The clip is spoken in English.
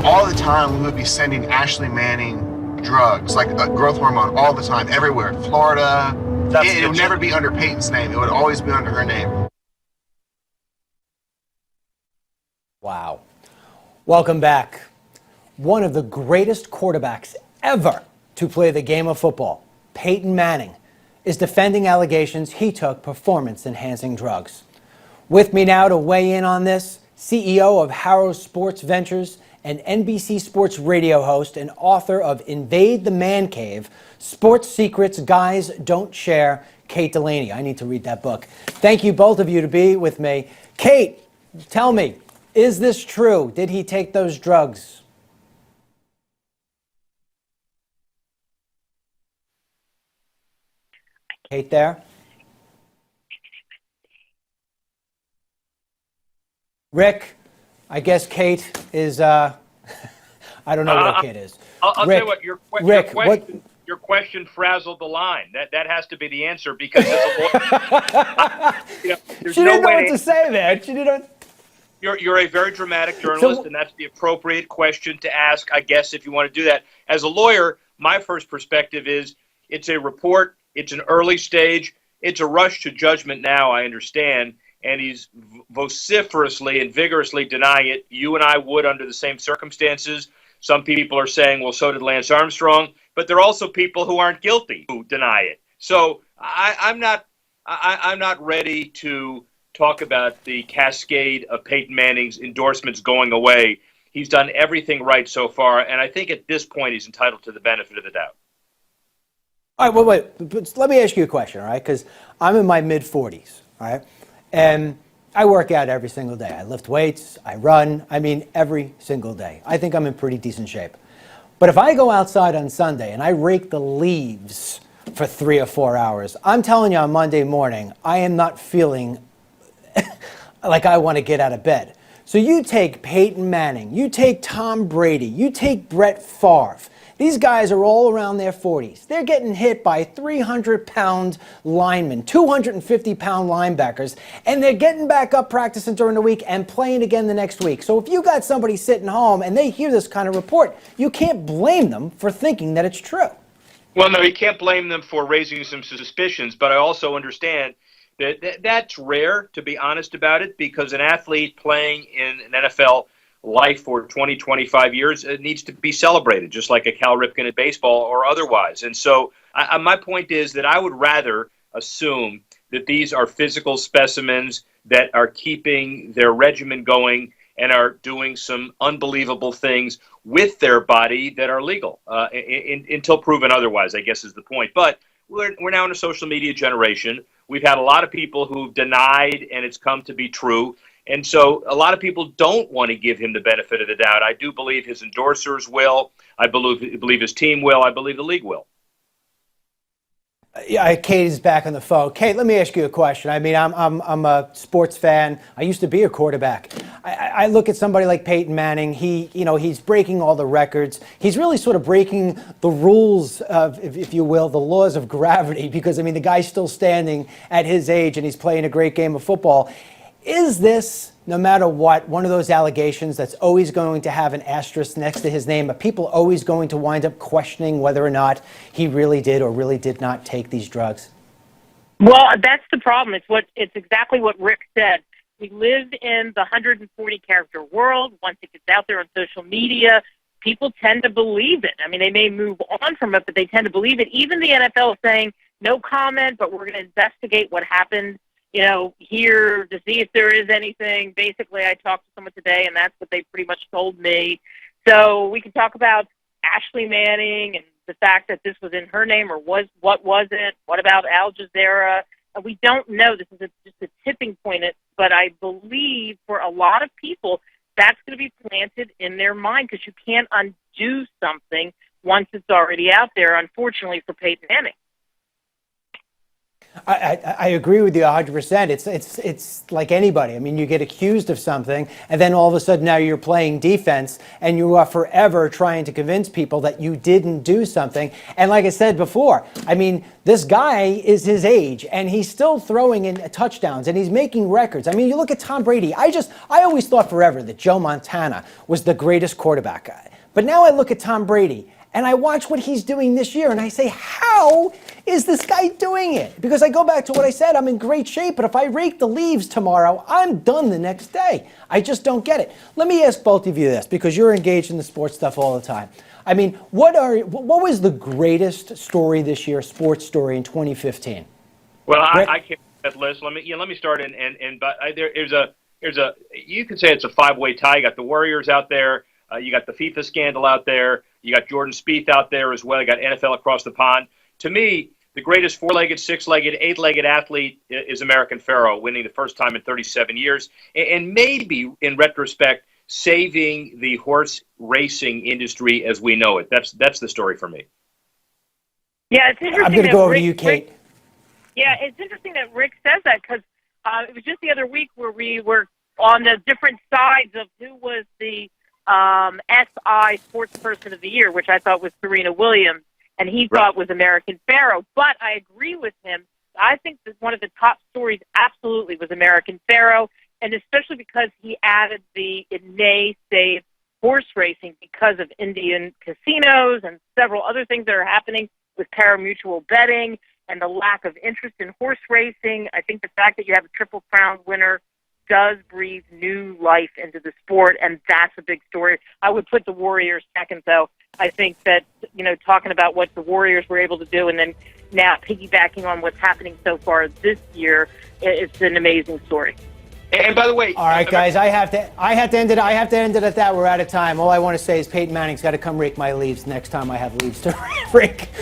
all the time we would be sending Ashley Manning drugs, like growth hormone, all the time, everywhere. Florida. It would never be under Peyton's name. It would always be under her name. Wow. Welcome back. One of the greatest quarterbacks ever to play the game of football, Peyton Manning, is defending allegations he took performance-enhancing drugs. With me now to weigh in on this, CEO of Horrow Sports Ventures and NBC Sports Radio Host and author of Invade the Man Cave, Sports Secrets Guys Don't Share, Kate Delaney. I need to read that book. Thank you, both of you, to be with me. Kate, tell me, is this true? Did he take those drugs? Kate there? Rick, I guess Kate is, I don't know where Kate is. I'll Rick, tell you what, your question frazzled the line. That has to be the answer because as a lawyer, there's she no didn't know way what to say, man. She didn't. You're a very dramatic journalist, and that's the appropriate question to ask, I guess, if you want to do that. As a lawyer, my first perspective is it's a report, it's an early stage, it's a rush to judgment now, I understand, and he's vociferously and vigorously denying it. You and I would under the same circumstances. Some people are saying, well, so did Lance Armstrong, but there are also people who aren't guilty who deny it. So I'm not ready to talk about the cascade of Peyton Manning's endorsements going away. He's done everything right so far, and I think at this point he's entitled to the benefit of the doubt. All right, well, wait. Let me ask you a question, all right? Because I'm in my mid-40s, all right? And I work out every single day. I lift weights, I run, every single day. I think I'm in pretty decent shape. But if I go outside on Sunday and I rake the leaves for 3 or 4 hours, I'm telling you on Monday morning, I am not feeling like I want to get out of bed. So you take Peyton Manning, you take Tom Brady, you take Brett Favre. These guys are all around their 40s. They're getting hit by 300-pound linemen, 250-pound linebackers, and they're getting back up practicing during the week and playing again the next week. So if you got somebody sitting home and they hear this kind of report, you can't blame them for thinking that it's true. Well, no, you can't blame them for raising some suspicions, but I also understand that's rare, to be honest about it, because an athlete playing in an NFL life for 20, 25 years, it needs to be celebrated, just like a Cal Ripken at baseball or otherwise. And so my point is that I would rather assume that these are physical specimens that are keeping their regimen going and are doing some unbelievable things with their body that are legal until proven otherwise, I guess is the point. But we're now in a social media generation. We've had a lot of people who've denied, and it's come to be true. And so a lot of people don't want to give him the benefit of the doubt. I do believe his endorsers will. I believe his team will. I believe the league will. Yeah, Kate is back on the phone. Kate, let me ask you a question. I'm a sports fan. I used to be a quarterback. I look at somebody like Peyton Manning. He's breaking all the records. He's really sort of breaking the rules of, if you will, the laws of gravity, because the guy's still standing at his age and he's playing a great game of football. Is this, no matter what, one of those allegations that's always going to have an asterisk next to his name, but people always going to wind up questioning whether or not he really did or really did not take these drugs? Well, that's the problem. It's exactly what Rick said. We live in the 140-character world. Once it gets out there on social media, people tend to believe it. They may move on from it, but they tend to believe it. Even the NFL is saying, no comment, but we're going to investigate what happened here to see if there is anything. Basically, I talked to someone today, and that's what they pretty much told me. So we can talk about Ashley Manning and the fact that this was in her name or what was it? What about Al Jazeera? We don't know. This is just a tipping point. But I believe for a lot of people, that's going to be planted in their mind because you can't undo something once it's already out there, unfortunately, for Peyton Manning. I agree with you 100%. It's like anybody. I mean, you get accused of something, and then all of a sudden now you're playing defense, and you are forever trying to convince people that you didn't do something. And like I said before, I mean, this guy is his age, and he's still throwing in touchdowns, and he's making records. I mean, you look at Tom Brady. I always thought forever that Joe Montana was the greatest quarterback guy. But now I look at Tom Brady, and I watch what he's doing this year, and I say, how is this guy doing it? Because I go back to what I said, I'm in great shape, but if I rake the leaves tomorrow, I'm done the next day. I just don't get it. Let me ask both of you this, because you're engaged in the sports stuff all the time. I mean, what was the greatest story this year, sports story in 2015? Well, I can't that list. Let me start but there's a you could say it's a five-way tie. You got the Warriors out there. You got the FIFA scandal out there. You got Jordan Spieth out there as well. You got NFL across the pond. To me, the greatest four-legged, six-legged, eight-legged athlete is American Pharaoh, winning the first time in 37 years. And maybe, in retrospect, saving the horse racing industry as we know it. That's the story for me. Yeah, it's interesting. I'm going to go over to you, Kate. It's interesting that Rick says that, because it was just the other week where we were on the different sides of who was the SI Sports Person of the Year, which I thought was Serena Williams, and he thought was American Pharaoh. But I agree with him. I think that one of the top stories absolutely was American Pharaoh, and especially because he added the nay-save horse racing because of Indian casinos and several other things that are happening with pari-mutuel betting and the lack of interest in horse racing. I think the fact that you have a Triple Crown winner does breathe new life into the sport, and that's a big story. I would put the Warriors second, though. I think that, talking about what the Warriors were able to do, and then now piggybacking on what's happening so far this year, it's an amazing story. And by the way, all right, guys, I have to end it at that. We're out of time. All I want to say is Peyton Manning's got to come rake my leaves next time I have leaves to rake.